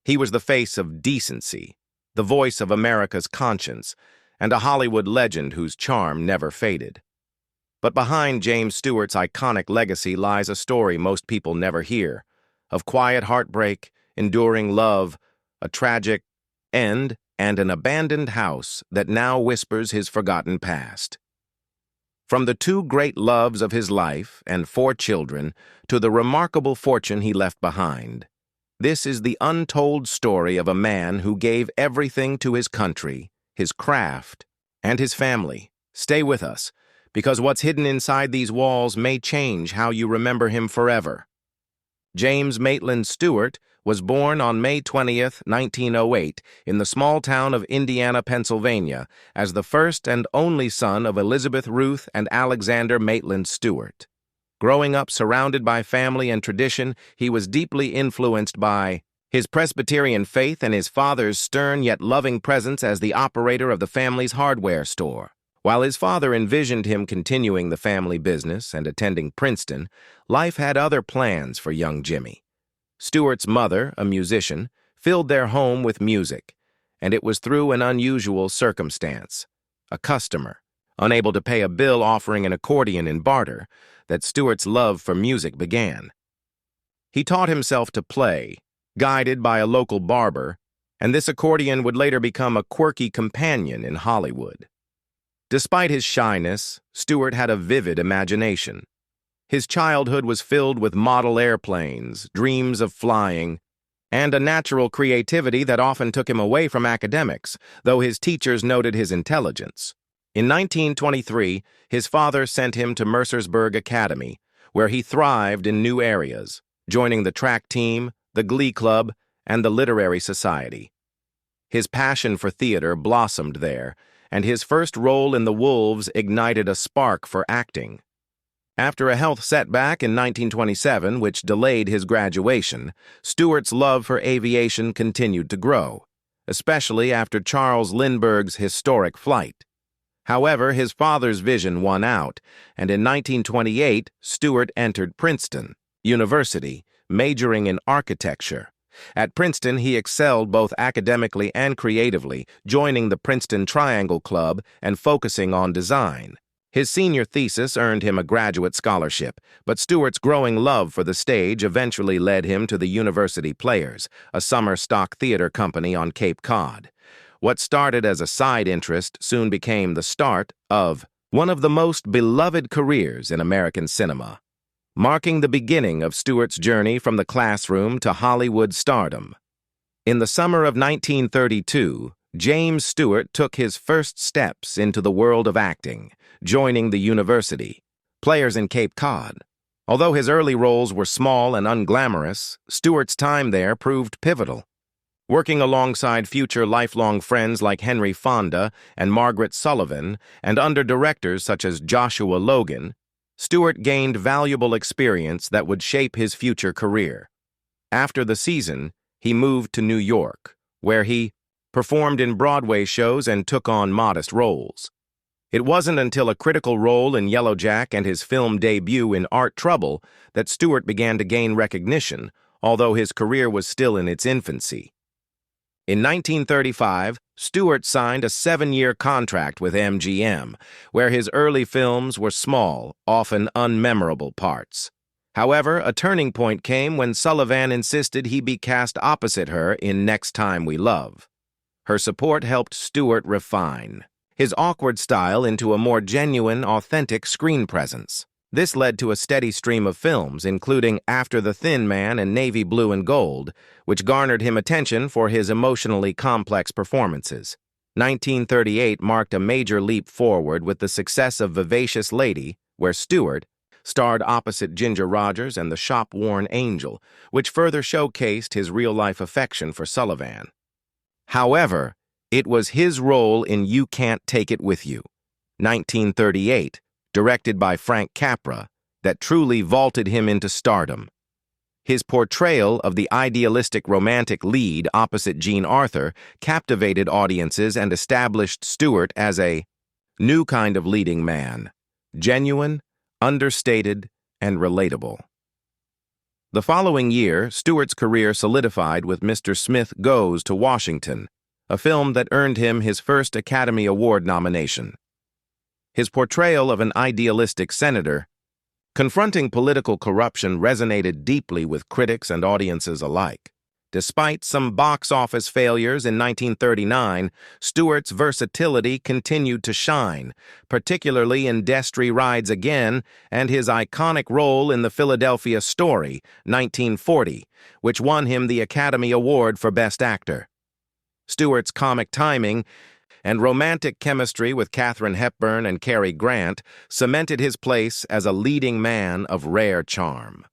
He was the face of decency, the voice of America's conscience, and a Hollywood legend whose charm never faded. But behind James Stewart's iconic legacy lies a story most people never hear, of quiet heartbreak, enduring love, a tragic end, and an abandoned house that now whispers his forgotten past. From the two great loves of his life and 4 children to the remarkable fortune he left behind, this is the untold story of a man who gave everything to his country, his craft, and his family. Stay with us, because what's hidden inside these walls may change how you remember him forever. James Maitland Stewart was born on May 20th, 1908, in the small town of Indiana, Pennsylvania, as the first and only son of Elizabeth Ruth and Alexander Maitland Stewart. Growing up surrounded by family and tradition, he was deeply influenced by his Presbyterian faith and his father's stern yet loving presence as the operator of the family's hardware store. While his father envisioned him continuing the family business and attending Princeton, life had other plans for young Jimmy. Stewart's mother, a musician, filled their home with music, and it was through an unusual circumstance, a customer, unable to pay a bill offering an accordion in barter, that Stewart's love for music began. He taught himself to play, guided by a local barber, and this accordion would later become a quirky companion in Hollywood. Despite his shyness, Stewart had a vivid imagination. His childhood was filled with model airplanes, dreams of flying, and a natural creativity that often took him away from academics, though his teachers noted his intelligence. In 1923, his father sent him to Mercersburg Academy, where he thrived in new areas, joining the track team, the glee club, and the literary society. His passion for theater blossomed there, and his first role in The Wolves ignited a spark for acting. After a health setback in 1927, which delayed his graduation, Stewart's love for aviation continued to grow, especially after Charles Lindbergh's historic flight. However, his father's vision won out, and in 1928, Stewart entered Princeton University, majoring in architecture. At Princeton, he excelled both academically and creatively, joining the Princeton Triangle Club and focusing on design. His senior thesis earned him a graduate scholarship, but Stewart's growing love for the stage eventually led him to the University Players, a summer stock theater company on Cape Cod. What started as a side interest soon became the start of one of the most beloved careers in American cinema, marking the beginning of Stewart's journey from the classroom to Hollywood stardom. In the summer of 1932, James Stewart took his first steps into the world of acting, joining the University Players in Cape Cod. Although his early roles were small and unglamorous, Stewart's time there proved pivotal. Working alongside future lifelong friends like Henry Fonda and Margaret Sullivan, and under directors such as Joshua Logan, Stewart gained valuable experience that would shape his future career. After the season, he moved to New York, where he performed in Broadway shows and took on modest roles. It wasn't until a critical role in Yellowjack and his film debut in Art Trouble that Stewart began to gain recognition, although his career was still in its infancy. In 1935, Stewart signed a 7-year contract with MGM, where his early films were small, often unmemorable parts. However, a turning point came when Sullivan insisted he be cast opposite her in Next Time We Love. Her support helped Stewart refine his awkward style into a more genuine, authentic screen presence. This led to a steady stream of films, including After the Thin Man and Navy Blue and Gold, which garnered him attention for his emotionally complex performances. 1938 marked a major leap forward with the success of Vivacious Lady, where Stewart starred opposite Ginger Rogers and the shop-worn Angel, which further showcased his real-life affection for Sullivan. However, it was his role in You Can't Take It With You, 1938, directed by Frank Capra, that truly vaulted him into stardom. His portrayal of the idealistic romantic lead opposite Jean Arthur captivated audiences and established Stewart as a new kind of leading man, genuine, understated, and relatable. The following year, Stewart's career solidified with Mr. Smith Goes to Washington, a film that earned him his first Academy Award nomination. His portrayal of an idealistic senator confronting political corruption resonated deeply with critics and audiences alike. Despite some box office failures in 1939, Stewart's versatility continued to shine, particularly in Destry Rides Again and his iconic role in The Philadelphia Story, 1940, which won him the Academy Award for Best Actor. Stewart's comic timing and romantic chemistry with Katharine Hepburn and Cary Grant cemented his place as a leading man of rare charm.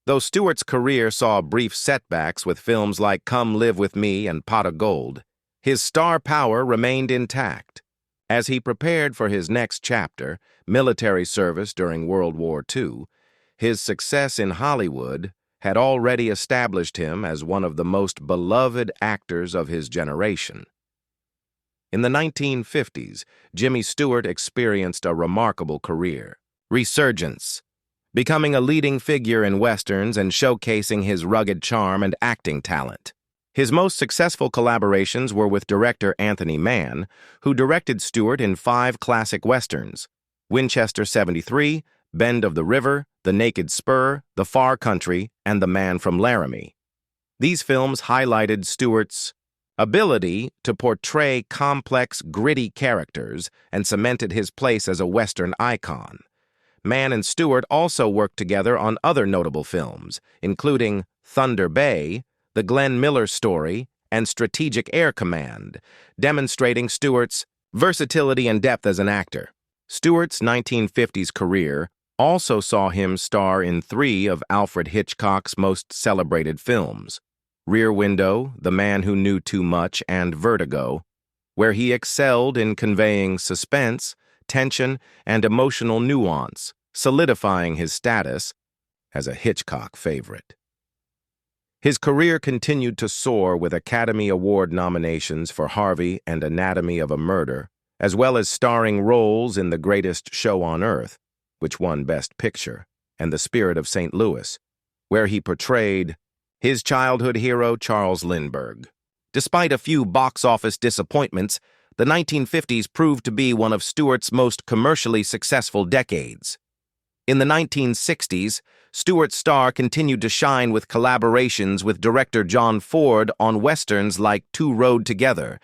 Though Stewart's career saw brief setbacks with films like Come Live With Me and Pot of Gold, his star power remained intact. As he prepared for his next chapter, military service during World War II, his success in Hollywood had already established him as one of the most beloved actors of his generation. In the 1950s, Jimmy Stewart experienced a remarkable career resurgence, becoming a leading figure in westerns and showcasing his rugged charm and acting talent. His most successful collaborations were with director Anthony Mann, who directed Stewart in 5 classic westerns: Winchester 73, Bend of the River, The Naked Spur, The Far Country, and The Man from Laramie. These films highlighted Stewart's ability to portray complex, gritty characters and cemented his place as a Western icon. Mann and Stewart also worked together on other notable films, including Thunder Bay, The Glenn Miller Story, and Strategic Air Command, demonstrating Stewart's versatility and depth as an actor. Stewart's 1950s career also saw him star in 3 of Alfred Hitchcock's most celebrated films: Rear Window, The Man Who Knew Too Much, and Vertigo, where he excelled in conveying suspense, tension, and emotional nuance, solidifying his status as a Hitchcock favorite. His career continued to soar with Academy Award nominations for Harvey and Anatomy of a Murder, as well as starring roles in The Greatest Show on Earth, which won Best Picture, and The Spirit of St. Louis, where he portrayed his childhood hero Charles Lindbergh. Despite a few box office disappointments, the 1950s proved to be one of Stewart's most commercially successful decades. In the 1960s, Stewart's star continued to shine with collaborations with director John Ford on westerns like Two Rode Together,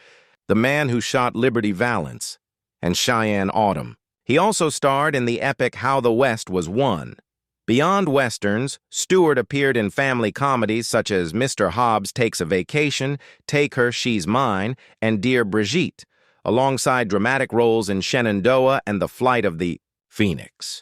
The Man Who Shot Liberty Valance, and Cheyenne Autumn. He also starred in the epic How the West Was Won. Beyond westerns, Stewart appeared in family comedies such as Mr. Hobbs Takes a Vacation, Take Her, She's Mine, and Dear Brigitte, alongside dramatic roles in Shenandoah and The Flight of the Phoenix.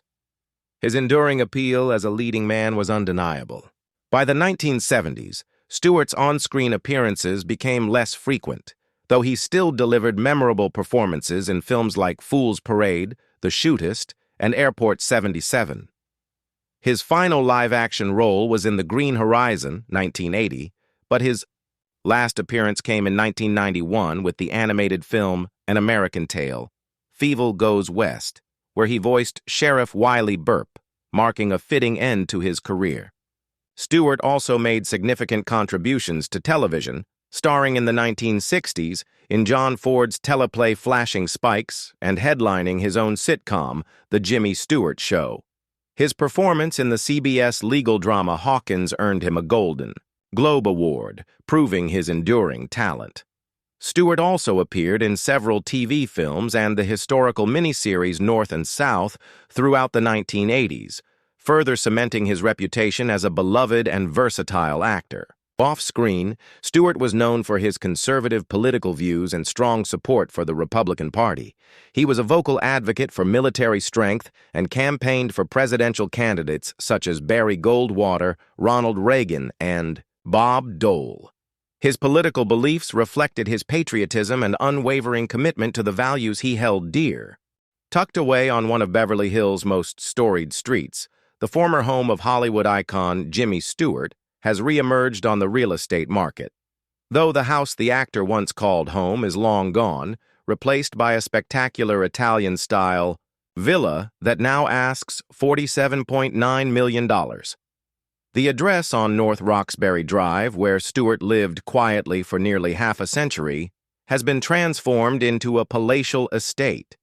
His enduring appeal as a leading man was undeniable. By the 1970s, Stewart's on-screen appearances became less frequent, though he still delivered memorable performances in films like Fool's Parade, The Shootist, and Airport 77. His final live-action role was in The Green Horizon, 1980, but his last appearance came in 1991 with the animated film An American Tale, Fievel Goes West, where he voiced Sheriff Wiley Burp, marking a fitting end to his career. Stewart also made significant contributions to television, starring in the 1960s in John Ford's teleplay Flashing Spikes and headlining his own sitcom, The Jimmy Stewart Show. His performance in the CBS legal drama Hawkins earned him a Golden Globe Award, proving his enduring talent. Stewart also appeared in several TV films and the historical miniseries North and South throughout the 1980s, further cementing his reputation as a beloved and versatile actor. Off-screen, Stewart was known for his conservative political views and strong support for the Republican Party. He was a vocal advocate for military strength and campaigned for presidential candidates such as Barry Goldwater, Ronald Reagan, and Bob Dole. His political beliefs reflected his patriotism and unwavering commitment to the values he held dear. Tucked away on one of Beverly Hills' most storied streets, the former home of Hollywood icon Jimmy Stewart has reemerged on the real estate market. Though the house the actor once called home is long gone, replaced by a spectacular Italian-style villa that now asks $47.9 million. The address on North Roxbury Drive, where Stewart lived quietly for nearly half a century, has been transformed into a palatial estate.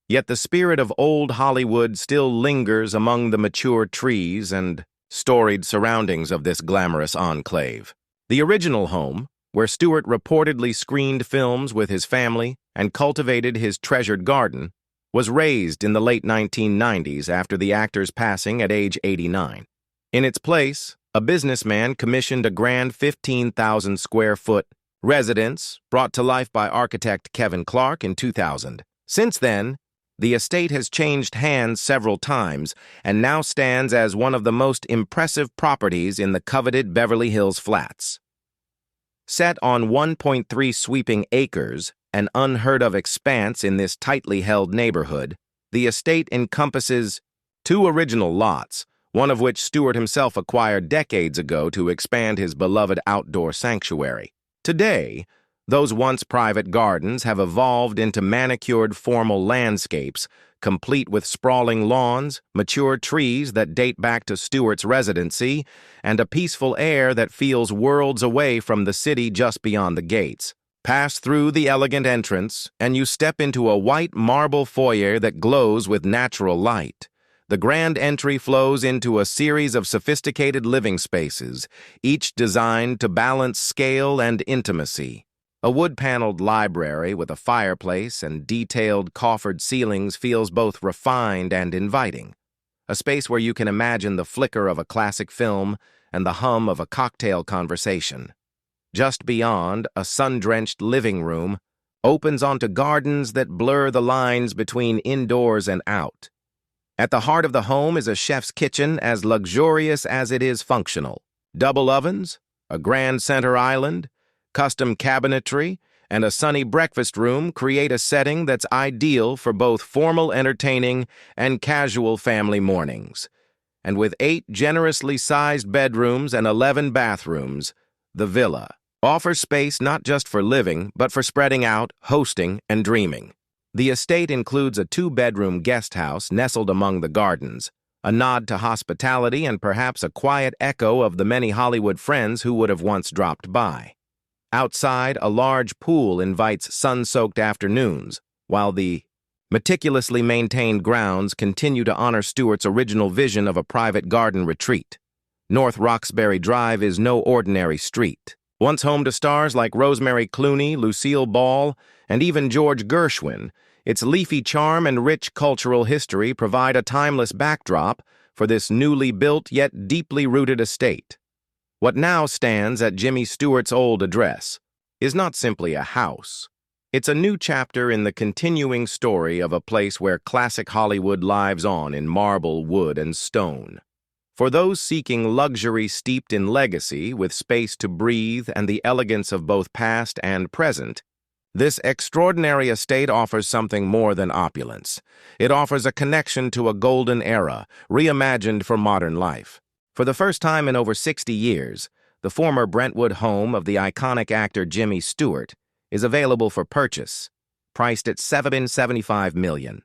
Yet the spirit of old Hollywood still lingers among the mature trees and storied surroundings of this glamorous enclave. The original home, where Stewart reportedly screened films with his family and cultivated his treasured garden, was razed in the late 1990s after the actor's passing at age 89. In its place, a businessman commissioned a grand 15,000-square-foot residence brought to life by architect Kevin Clark in 2000. Since then, the estate has changed hands several times and now stands as one of the most impressive properties in the coveted Beverly Hills Flats. Set on 1.3 sweeping acres, an unheard-of expanse in this tightly held neighborhood, the estate encompasses two original lots, one of which Stewart himself acquired decades ago to expand his beloved outdoor sanctuary. Today, those once private gardens have evolved into manicured formal landscapes, complete with sprawling lawns, mature trees that date back to Stewart's residency, and a peaceful air that feels worlds away from the city just beyond the gates. Pass through the elegant entrance, and you step into a white marble foyer that glows with natural light. The grand entry flows into a series of sophisticated living spaces, each designed to balance scale and intimacy. A wood-paneled library with a fireplace and detailed coffered ceilings feels both refined and inviting. A space where you can imagine the flicker of a classic film and the hum of a cocktail conversation. Just beyond, a sun-drenched living room opens onto gardens that blur the lines between indoors and out. At the heart of the home is a chef's kitchen as luxurious as it is functional. Double ovens, a grand center island, custom cabinetry, and a sunny breakfast room create a setting that's ideal for both formal entertaining and casual family mornings. And with 8 generously sized bedrooms and 11 bathrooms, the villa offers space not just for living, but for spreading out, hosting, and dreaming. The estate includes a 2-bedroom guest house nestled among the gardens, a nod to hospitality and perhaps a quiet echo of the many Hollywood friends who would have once dropped by. Outside, a large pool invites sun-soaked afternoons, while the meticulously maintained grounds continue to honor Stewart's original vision of a private garden retreat. North Roxbury Drive is no ordinary street. Once home to stars like Rosemary Clooney, Lucille Ball, and even George Gershwin, its leafy charm and rich cultural history provide a timeless backdrop for this newly built yet deeply rooted estate. What now stands at Jimmy Stewart's old address is not simply a house. It's a new chapter in the continuing story of a place where classic Hollywood lives on in marble, wood, and stone. For those seeking luxury steeped in legacy, with space to breathe and the elegance of both past and present, this extraordinary estate offers something more than opulence. It offers a connection to a golden era, reimagined for modern life. For the first time in over 60 years, the former Brentwood home of the iconic actor Jimmy Stewart is available for purchase, priced at $775 million.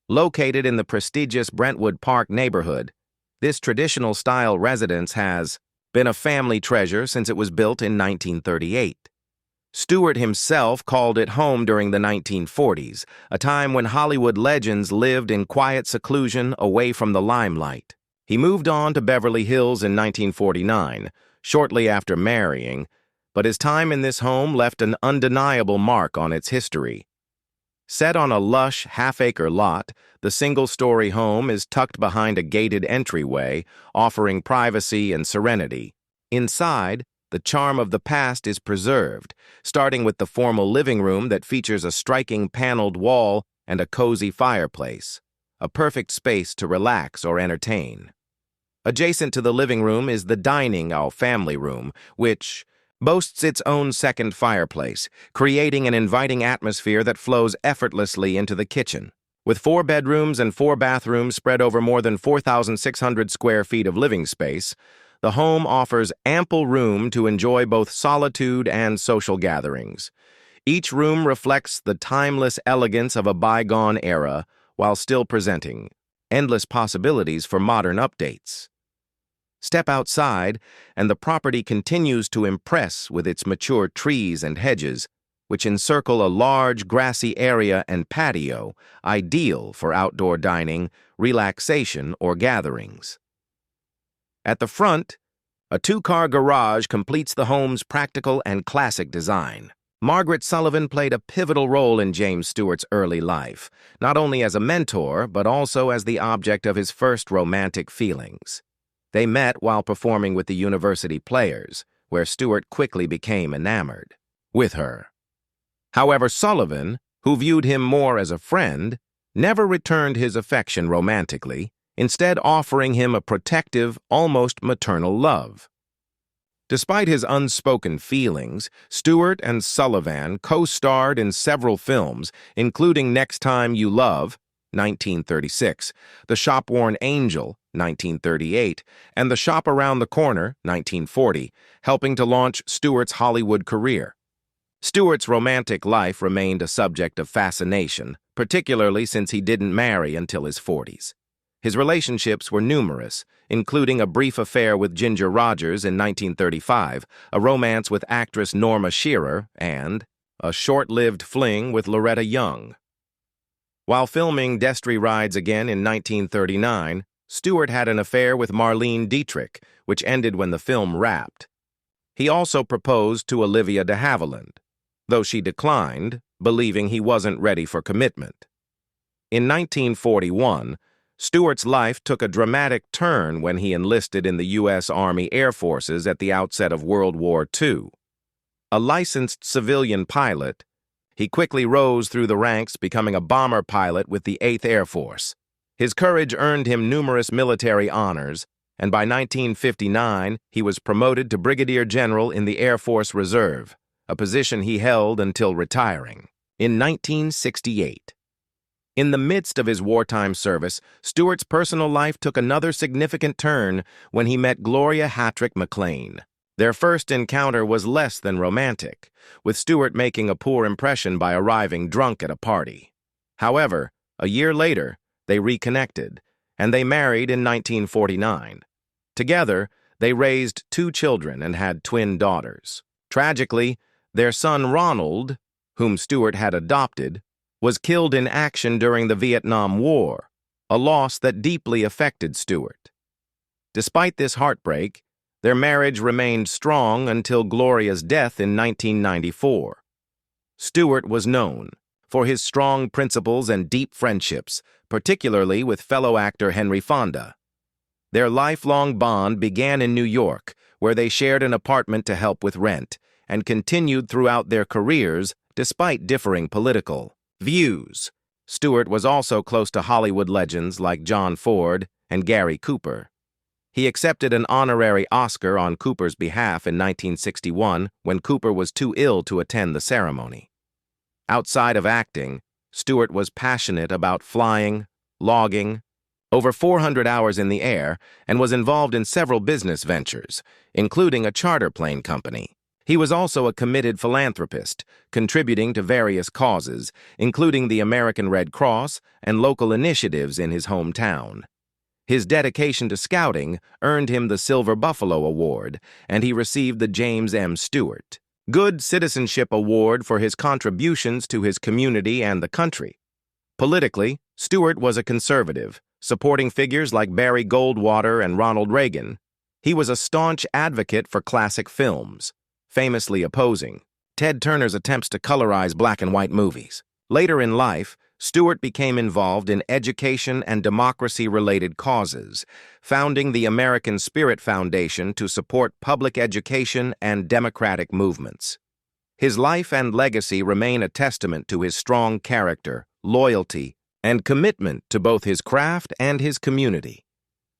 Located in the prestigious Brentwood Park neighborhood, this traditional-style residence has been a family treasure since it was built in 1938. Stewart himself called it home during the 1940s, a time when Hollywood legends lived in quiet seclusion away from the limelight. He moved on to Beverly Hills in 1949, shortly after marrying, but his time in this home left an undeniable mark on its history. Set on a lush, half-acre lot, the single-story home is tucked behind a gated entryway, offering privacy and serenity. Inside, the charm of the past is preserved, starting with the formal living room that features a striking paneled wall and a cozy fireplace, a perfect space to relax or entertain. Adjacent to the living room is the dining or family room, which boasts its own second fireplace, creating an inviting atmosphere that flows effortlessly into the kitchen. With 4 bedrooms and 4 bathrooms spread over more than 4,600 square feet of living space, the home offers ample room to enjoy both solitude and social gatherings. Each room reflects the timeless elegance of a bygone era while still presenting endless possibilities for modern updates. Step outside, and the property continues to impress with its mature trees and hedges, which encircle a large grassy area and patio, ideal for outdoor dining, relaxation, or gatherings. At the front, a two-car garage completes the home's practical and classic design. Margaret Sullivan played a pivotal role in James Stewart's early life, not only as a mentor, but also as the object of his first romantic feelings. They met while performing with the University Players, where Stewart quickly became enamored with her. However, Sullivan, who viewed him more as a friend, never returned his affection romantically, instead offering him a protective, almost maternal love. Despite his unspoken feelings, Stewart and Sullivan co-starred in several films, including Next Time You Love, 1936, The Shop-Worn Angel, 1938, and The Shop Around the Corner, 1940, helping to launch Stewart's Hollywood career. Stewart's romantic life remained a subject of fascination, particularly since he didn't marry until his 40s. His relationships were numerous, including a brief affair with Ginger Rogers in 1935, a romance with actress Norma Shearer, and a short-lived fling with Loretta Young. While filming Destry Rides Again in 1939, Stewart had an affair with Marlene Dietrich, which ended when the film wrapped. He also proposed to Olivia de Havilland, though she declined, believing he wasn't ready for commitment. In 1941, Stewart's life took a dramatic turn when he enlisted in the U.S. Army Air Forces at the outset of World War II. A licensed civilian pilot, he quickly rose through the ranks, becoming a bomber pilot with the 8th Air Force. His courage earned him numerous military honors, and by 1959, he was promoted to Brigadier General in the Air Force Reserve, a position he held until retiring. In 1968, in the midst of his wartime service, Stewart's personal life took another significant turn when he met Gloria Hattrick McLean. Their first encounter was less than romantic, with Stewart making a poor impression by arriving drunk at a party. However, a year later, they reconnected, and they married in 1949. Together, they raised 2 children and had twin daughters. Tragically, their son Ronald, whom Stewart had adopted, was killed in action during the Vietnam War, a loss that deeply affected Stewart. Despite this heartbreak, their marriage remained strong until Gloria's death in 1994. Stewart was known for his strong principles and deep friendships, particularly with fellow actor Henry Fonda. Their lifelong bond began in New York, where they shared an apartment to help with rent, and continued throughout their careers despite differing political views. Stewart was also close to Hollywood legends like John Ford and Gary Cooper. He accepted an honorary Oscar on Cooper's behalf in 1961 when Cooper was too ill to attend the ceremony. Outside of acting, Stewart was passionate about flying, logging, over 400 hours in the air, and was involved in several business ventures, including a charter plane company. He was also a committed philanthropist, contributing to various causes, including the American Red Cross and local initiatives in his hometown. His dedication to scouting earned him the Silver Buffalo Award, and he received the James M. Stewart Good Citizenship Award for his contributions to his community and the country. Politically, Stewart was a conservative, supporting figures like Barry Goldwater and Ronald Reagan. He was a staunch advocate for classic films, famously opposing Ted Turner's attempts to colorize black and white movies. Later in life, Stewart became involved in education and democracy-related causes, founding the American Spirit Foundation to support public education and democratic movements. His life and legacy remain a testament to his strong character, loyalty, and commitment to both his craft and his community.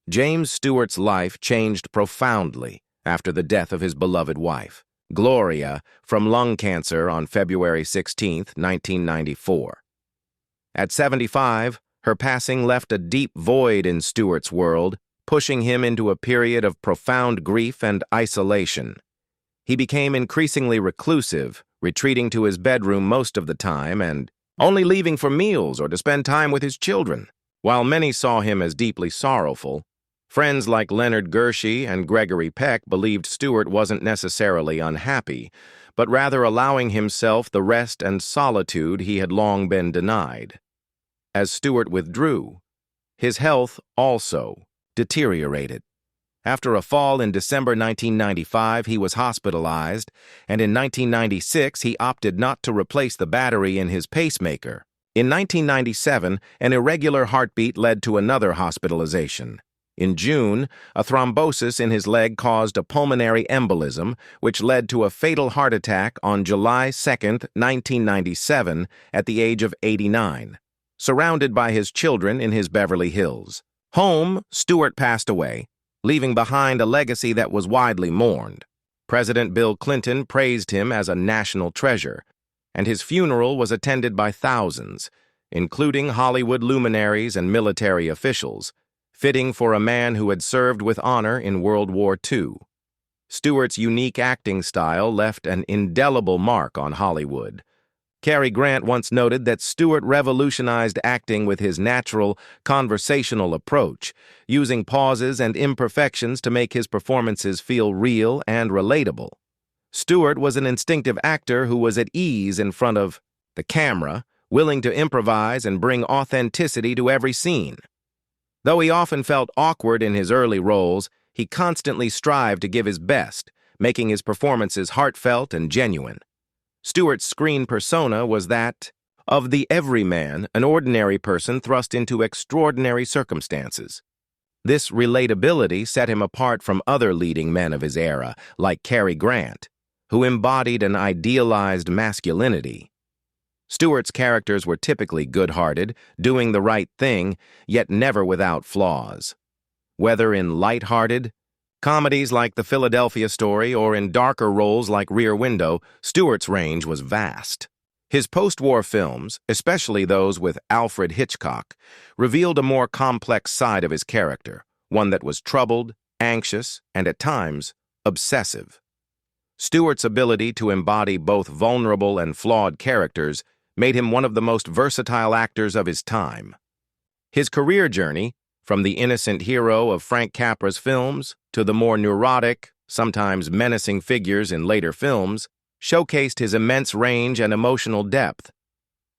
James Stewart's life changed profoundly after the death of his beloved wife, Gloria, from lung cancer on February 16, 1994. At 75, her passing left a deep void in Stewart's world, pushing him into a period of profound grief and isolation. He became increasingly reclusive, retreating to his bedroom most of the time and only leaving for meals or to spend time with his children. While many saw him as deeply sorrowful, Friends like Leonard Gershie and Gregory Peck believed Stewart wasn't necessarily unhappy, but rather allowing himself the rest and solitude he had long been denied. As Stewart withdrew, his health also deteriorated. After a fall in December 1995, he was hospitalized, and in 1996 he opted not to replace the battery in his pacemaker. In 1997, an irregular heartbeat led to another hospitalization. In June, a thrombosis in his leg caused a pulmonary embolism, which led to a fatal heart attack on July 2, 1997, at the age of 89. Surrounded by his children in his Beverly Hills home, Stewart passed away, leaving behind a legacy that was widely mourned. President Bill Clinton praised him as a national treasure, and his funeral was attended by thousands, including Hollywood luminaries and military officials, fitting for a man who had served with honor in World War II. Stewart's unique acting style left an indelible mark on Hollywood. Cary Grant once noted that Stewart revolutionized acting with his natural, conversational approach, using pauses and imperfections to make his performances feel real and relatable. Stewart was an instinctive actor who was at ease in front of the camera, willing to improvise and bring authenticity to every scene. Though he often felt awkward in his early roles, he constantly strived to give his best, making his performances heartfelt and genuine. Stewart's screen persona was that of the everyman, an ordinary person thrust into extraordinary circumstances. This relatability set him apart from other leading men of his era, like Cary Grant, who embodied an idealized masculinity. Stewart's characters were typically good-hearted, doing the right thing, yet never without flaws. Whether in light-hearted comedies like The Philadelphia Story or in darker roles like Rear Window, Stewart's range was vast. His post-war films, especially those with Alfred Hitchcock, revealed a more complex side of his character, one that was troubled, anxious, and at times, obsessive. Stewart's ability to embody both vulnerable and flawed characters made him one of the most versatile actors of his time. His career journey, from the innocent hero of Frank Capra's films to the more neurotic, sometimes menacing figures in later films, showcased his immense range and emotional depth.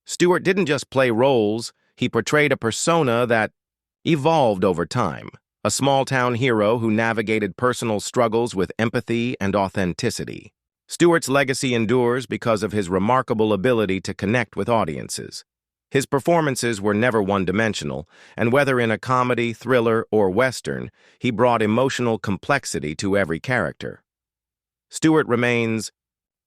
Stewart didn't just play roles, he portrayed a persona that evolved over time, a small-town hero who navigated personal struggles with empathy and authenticity. Stewart's legacy endures because of his remarkable ability to connect with audiences. His performances were never one-dimensional, and whether in a comedy, thriller, or western, he brought emotional complexity to every character. Stewart remains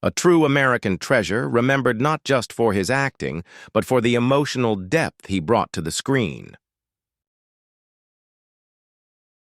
a true American treasure, remembered not just for his acting, but for the emotional depth he brought to the screen.